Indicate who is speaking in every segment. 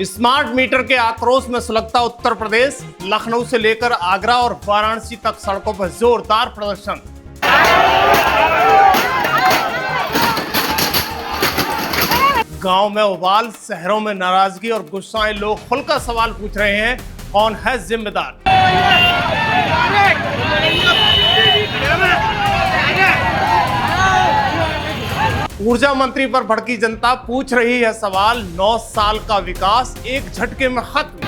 Speaker 1: Smart meter के आक्रोश में सुलगता उत्तर प्रदेश। लखनऊ से लेकर आगरा और वाराणसी तक सड़कों पर जोरदार प्रदर्शन। गांव में उबाल, शहरों में नाराजगी और गुस्साए लोग खुलकर सवाल पूछ रहे हैं, कौन है जिम्मेदार। ऊर्जा मंत्री पर भड़की जनता पूछ रही है सवाल। 9 साल का विकास एक झटके में खत्म।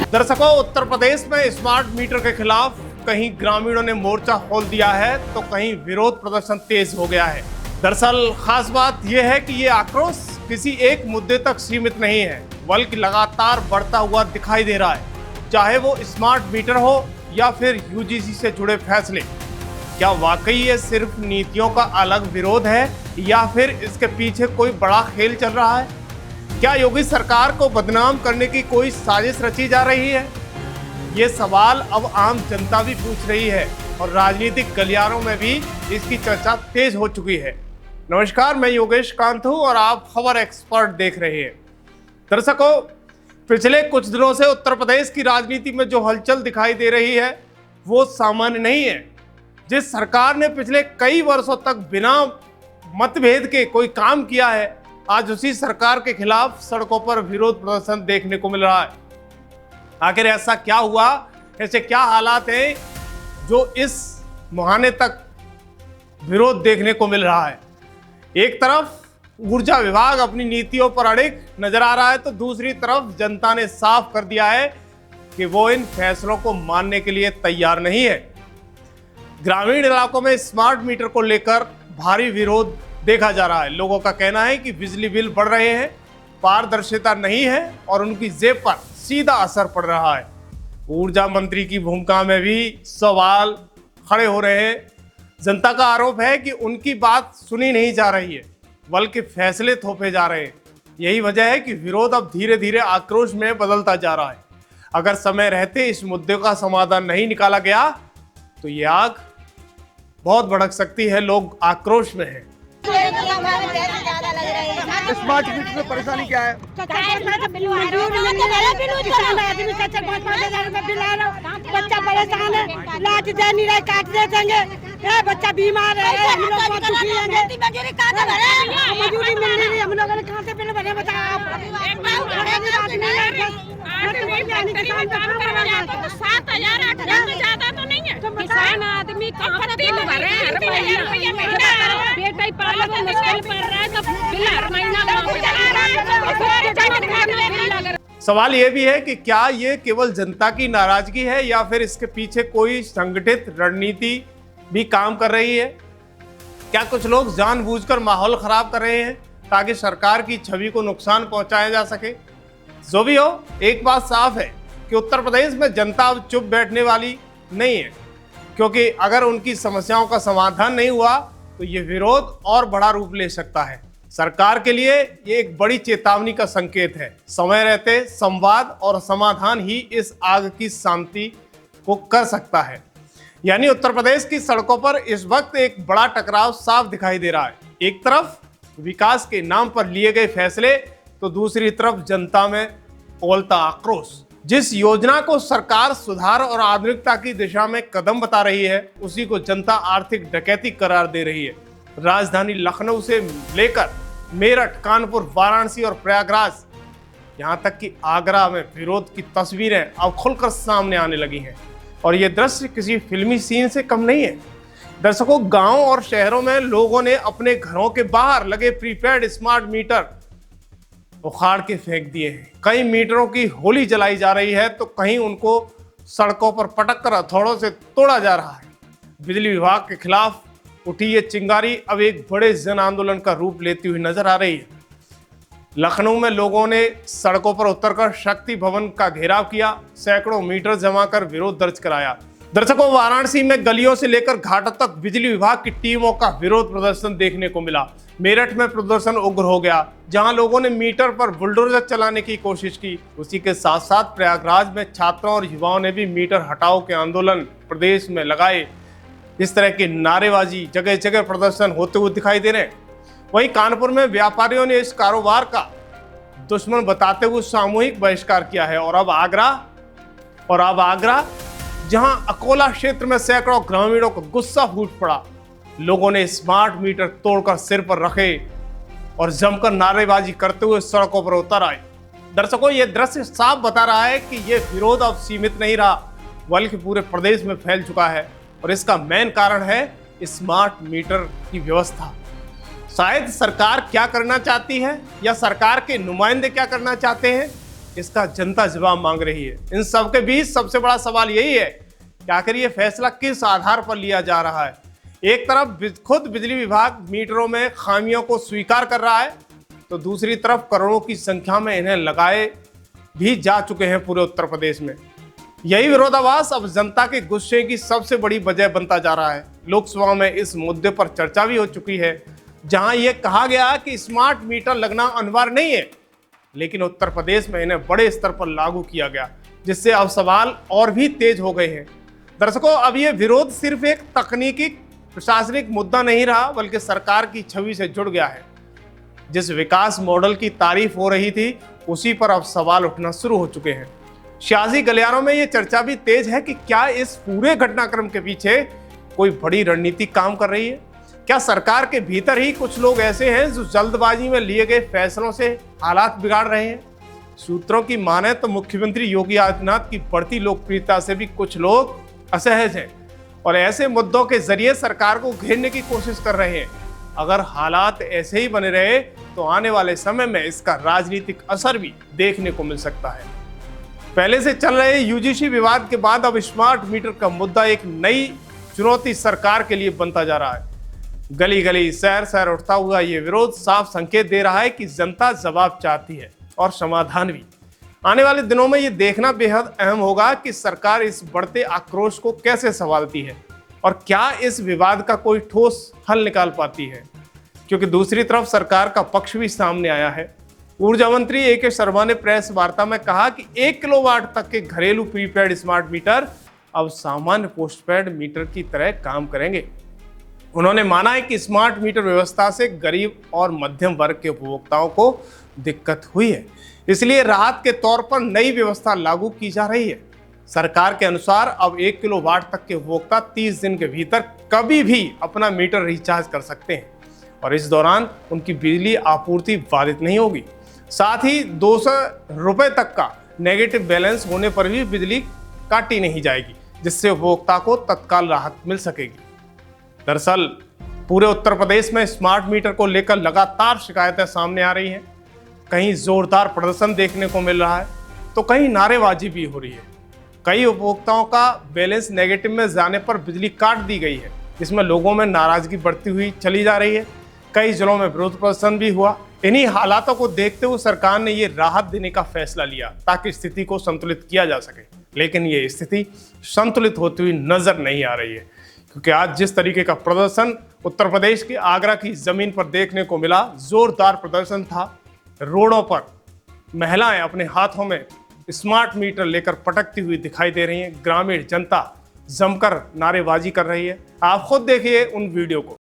Speaker 1: दर्शकों, उत्तर प्रदेश में स्मार्ट मीटर के खिलाफ कहीं ग्रामीणों ने मोर्चा खोल दिया है तो कहीं विरोध प्रदर्शन तेज हो गया है। दरअसल खास बात यह है कि यह आक्रोश किसी एक मुद्दे तक सीमित नहीं है, बल्कि लगातार बढ़ता हुआ दिखाई दे रहा है। चाहे वो स्मार्ट मीटर हो या फिर यूजीसी से जुड़े फैसले। क्या वाकई ये सिर्फ नीतियों का अलग विरोध है या फिर इसके पीछे कोई बड़ा खेल चल रहा है? क्या योगी सरकार को बदनाम करने की कोई साजिश रची जा रही है? ये सवाल अब आम जनता भी पूछ रही है और राजनीतिक गलियारों में भी इसकी चर्चा तेज हो चुकी है। नमस्कार, मैं योगेश कांत हूं और आप खबर एक्सपर्ट देख रहे हैं। दर्शकों, पिछले कुछ दिनों से उत्तर प्रदेश की राजनीति में जो हलचल दिखाई दे रही है वो सामान्य नहीं है। जिस सरकार ने पिछले कई वर्षों तक बिना मतभेद के कोई काम किया है, आज उसी सरकार के खिलाफ सड़कों पर विरोध प्रदर्शन देखने को मिल रहा है। आखिर ऐसा क्या हुआ, ऐसे क्या हालात हैं जो इस मुहाने तक विरोध देखने को मिल रहा है? एक तरफ ऊर्जा विभाग अपनी नीतियों पर अड़िग नजर आ रहा है तो दूसरी तरफ जनता ने साफ कर दिया है कि वो इन फैसलों को मानने के लिए तैयार नहीं है। ग्रामीण इलाकों में स्मार्ट मीटर को लेकर भारी विरोध देखा जा रहा है। लोगों का कहना है कि बिजली बिल बढ़ रहे हैं, पारदर्शिता नहीं है और उनकी जेब पर सीधा असर पड़ रहा है। ऊर्जा मंत्री की भूमिका में भी सवाल खड़े हो रहे हैं। जनता का आरोप है कि उनकी बात सुनी नहीं जा रही है, बल्कि फैसले थोपे जा रहे हैं। यही वजह है कि विरोध अब धीरे धीरे आक्रोश में बदलता जा रहा है। अगर समय रहते इस मुद्दे का समाधान नहीं निकाला गया तो ये आग बहुत भड़क सकती है। लोग आक्रोश में हैं।
Speaker 2: स्मार्ट मीटर में परेशानी क्या है?
Speaker 3: बच्चा परेशान है, लाइट दे नहीं रहे, काट दे देंगे। बच्चा बीमार है, हम लोग बहुत दुखी हैं। मजदूरी मिल रही है, हम लोगों ने कहाँ से बिल भरे? बताओ।
Speaker 4: तो 7,000-8,000 से ज्यादा तो नहीं है। किसान आदमी कहाँ से भर रहे हैं? बेटा ही पाला तो मुश्किल पड़ रहा है तो बिल हर महीना
Speaker 1: सवाल ये भी है कि क्या ये केवल जनता की नाराजगी है या फिर इसके पीछे कोई संगठित रणनीति भी काम कर रही है? क्या कुछ लोग जानबूझकर माहौल खराब कर रहे हैं ताकि सरकार की छवि को नुकसान पहुंचाया जा सके? जो भी हो, एक बात साफ है कि उत्तर प्रदेश में जनता अब चुप बैठने वाली नहीं है, क्योंकि अगर उनकी समस्याओं का समाधान नहीं हुआ तो ये विरोध और बड़ा रूप ले सकता है। सरकार के लिए ये एक बड़ी चेतावनी का संकेत है। समय रहते संवाद और समाधान ही इस आग की शांति को कर सकता है। यानी उत्तर प्रदेश की सड़कों पर इस वक्त एक बड़ा टकराव साफ दिखाई दे रहा है। एक तरफ विकास के नाम पर लिए गए फैसले तो दूसरी तरफ जनता में उबलता आक्रोश। जिस योजना को सरकार सुधार और आधुनिकता की दिशा में कदम बता रही है, उसी को जनता आर्थिक डकैती करार दे रही है। राजधानी लखनऊ से लेकर मेरठ, कानपुर, वाराणसी और प्रयागराज, यहाँ तक कि आगरा में विरोध की तस्वीरें अब खुलकर सामने आने लगी हैं और ये दृश्य किसी फिल्मी सीन से कम नहीं है। दर्शकों, गांव और शहरों में लोगों ने अपने घरों के बाहर लगे प्रीपेड स्मार्ट मीटर उखाड़ के फेंक दिए हैं। कई मीटरों की होली जलाई जा रही है तो कहीं उनको सड़कों पर पटक कर हथौड़ों से तोड़ा जा रहा है। बिजली विभाग के खिलाफ उठी ये चिंगारी अब एक बड़े जन आंदोलन का रूप लेती हुई नजर आ रही है। लखनऊ में लोगों ने सड़कों पर उतरकर शक्ति भवन का घेराव किया, सैकड़ों मीटर जमा कर विरोध दर्ज कराया। दर्शकों, वाराणसी में गलियों से लेकर घाटों तक बिजली विभाग की टीमों का विरोध प्रदर्शन देखने को मिला। मेरठ में प्रदर्शन उग्र हो गया, जहां लोगों ने मीटर पर बुलडोजर चलाने की कोशिश की। उसी के साथ साथ प्रयागराज में छात्रों और युवाओं ने भी मीटर हटाओ के आंदोलन प्रदेश में लगाए। इस तरह की नारेबाजी जगह जगह प्रदर्शन होते हुए दिखाई दे रहे हैं। वहीं कानपुर में व्यापारियों ने इस कारोबार का दुश्मन बताते हुए सामूहिक बहिष्कार किया है। और अब आगरा जहां अकोला क्षेत्र में सैकड़ों ग्रामीणों को गुस्सा फूट पड़ा। लोगों ने स्मार्ट मीटर तोड़कर सिर पर रखे और जमकर नारेबाजी करते हुए सड़कों पर उतर आए। दर्शकों, यह दृश्य साफ बता रहा है कि यह विरोध अब सीमित नहीं रहा बल्कि पूरे प्रदेश में फैल चुका है। और इसका मेन कारण है स्मार्ट मीटर की व्यवस्था। शायद सरकार क्या करना चाहती है या सरकार के नुमाइंदे क्या करना चाहते हैं, इसका जनता जवाब मांग रही है। इन सब के बीच सबसे बड़ा सवाल यही है कि आखिर ये फैसला किस आधार पर लिया जा रहा है। एक तरफ खुद बिजली विभाग मीटरों में खामियों को स्वीकार कर रहा है, तो दूसरी तरफ करोड़ों की संख्या में इन्हें लगाए भी जा चुके हैं पूरे उत्तर प्रदेश में। यही विरोधाभास अब जनता के गुस्से की सबसे बड़ी वजह बनता जा रहा है। लोकसभा में इस मुद्दे पर चर्चा भी हो चुकी है, जहां यह कहा गया कि स्मार्ट मीटर लगना अनिवार्य नहीं है, लेकिन उत्तर प्रदेश में इन्हें बड़े स्तर पर लागू किया गया, जिससे अब सवाल और भी तेज हो गए हैं। दर्शकों, अब यह विरोध सिर्फ एक तकनीकी प्रशासनिक मुद्दा नहीं रहा बल्कि सरकार की छवि से जुड़ गया है। जिस विकास मॉडल की तारीफ हो रही थी उसी पर अब सवाल उठना शुरू हो चुके हैं। सियासी गलियारों में यह चर्चा भी तेज है कि क्या इस पूरे घटनाक्रम के पीछे कोई बड़ी रणनीति काम कर रही है। क्या सरकार के भीतर ही कुछ लोग ऐसे हैं जो जल्दबाजी में लिए गए फैसलों से हालात बिगाड़ रहे हैं। सूत्रों की माने तो मुख्यमंत्री योगी आदित्यनाथ की बढ़ती लोकप्रियता से भी कुछ लोग असहज हैं और ऐसे मुद्दों के जरिए सरकार को घेरने की कोशिश कर रहे हैं। अगर हालात ऐसे ही बने रहे तो आने वाले समय में इसका राजनीतिक असर भी देखने को मिल सकता है। पहले से चल रहे यूजीसी विवाद के बाद अब स्मार्ट मीटर का मुद्दा एक नई चुनौती सरकार के लिए बनता जा रहा है। गली गली शहर शहर उठता हुआ ये विरोध साफ संकेत दे रहा है कि जनता जवाब चाहती है और समाधान भी। आने वाले दिनों में ये देखना बेहद अहम होगा कि सरकार इस बढ़ते आक्रोश को कैसे संभालती है और क्या इस विवाद का कोई ठोस हल निकाल पाती है। क्योंकि दूसरी तरफ सरकार का पक्ष भी सामने आया है। ऊर्जा मंत्री ए.के. शर्मा ने प्रेस वार्ता में कहा कि 1 किलोवाट तक के घरेलू प्रीपेड स्मार्ट मीटर अब सामान्य पोस्टपेड मीटर की तरह काम करेंगे। उन्होंने माना है कि स्मार्ट मीटर व्यवस्था से गरीब और मध्यम वर्ग के उपभोक्ताओं को दिक्कत हुई है, इसलिए राहत के तौर पर नई व्यवस्था लागू की जा रही है। सरकार के अनुसार अब 1 किलोवाट तक के उपभोक्ता 30 दिन के भीतर कभी भी अपना मीटर रिचार्ज कर सकते हैं और इस दौरान उनकी बिजली आपूर्ति बाधित नहीं होगी। साथ ही 200 रुपये तक का नेगेटिव बैलेंस होने पर भी बिजली काटी नहीं जाएगी, जिससे उपभोक्ता को तत्काल राहत मिल सकेगी। दरअसल पूरे उत्तर प्रदेश में स्मार्ट मीटर को लेकर लगातार शिकायतें सामने आ रही हैं। कहीं जोरदार प्रदर्शन देखने को मिल रहा है तो कहीं नारेबाजी भी हो रही है। कई उपभोक्ताओं का बैलेंस नेगेटिव में जाने पर बिजली काट दी गई है, जिसमें लोगों में नाराजगी बढ़ती हुई चली जा रही है। कई जिलों में विरोध प्रदर्शन भी हुआ। इन्हीं हालातों को देखते हुए सरकार ने ये राहत देने का फैसला लिया ताकि स्थिति को संतुलित किया जा सके, लेकिन ये स्थिति संतुलित होती हुई नजर नहीं आ रही है, क्योंकि आज जिस तरीके का प्रदर्शन उत्तर प्रदेश के आगरा की जमीन पर देखने को मिला, जोरदार प्रदर्शन था। रोडों पर महिलाएं अपने हाथों में स्मार्ट मीटर लेकर पटकती हुई दिखाई दे रही हैं। ग्रामीण जनता जमकर नारेबाजी कर रही है। आप खुद देखिए उन वीडियो को।